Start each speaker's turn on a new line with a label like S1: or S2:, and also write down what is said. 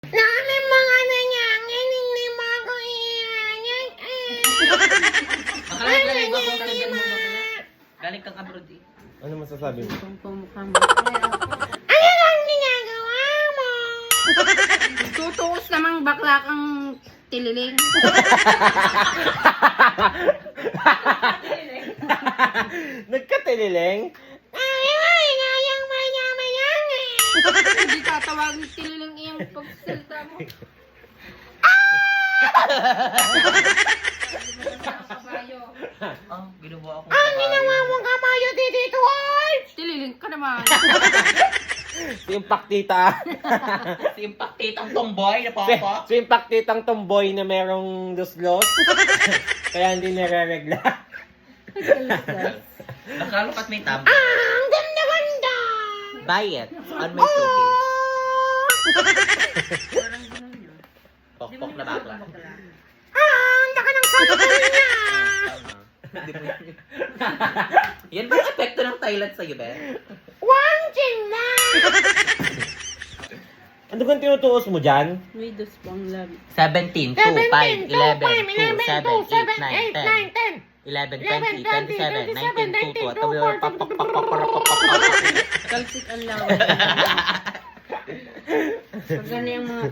S1: Nami mga nanyangin, hindi mo ako iyanyan.
S2: Bakla, galing ka po sa mo bakla. Galing kang abroad eh.
S3: Ano masasabi mo?
S4: Kung pumukha mo.
S1: Ano lang ginagawa mo?
S4: Tutuos namang bakla kang tililing.
S3: Nagkatililing?
S1: Ay, ngayang maya-mayangin.
S4: Hindi tatawagin tililing iyang pagsalita mo.
S2: Oh, ginawa ako.
S1: Ang ginawa mong kamayo dito, ay!
S4: Tililing ka naman.
S3: Si Impact Tita.
S2: Si Impact Titang tomboy na papa.
S3: Si Impact Titang tomboy na merong los-los. Kaya hindi nire-regla.
S2: Nakalok at may tab.
S1: Ang ganda-ganda!
S2: Buy it on my showcase. Pokpok na bakla.
S1: Ang laki ng salutan niya!
S2: Yan ba yung epekto ng Thailand sa'yo, be?
S1: Wangching na!
S3: Ano kang tinutuos mo dyan?
S4: May dos pang labi.
S2: 17, 2, 5, 11, 2, 7, 8, 9, 10, 11, 20, 27, 19, 22, at
S4: Kalsik ang lawan. Pag gano'n yung mga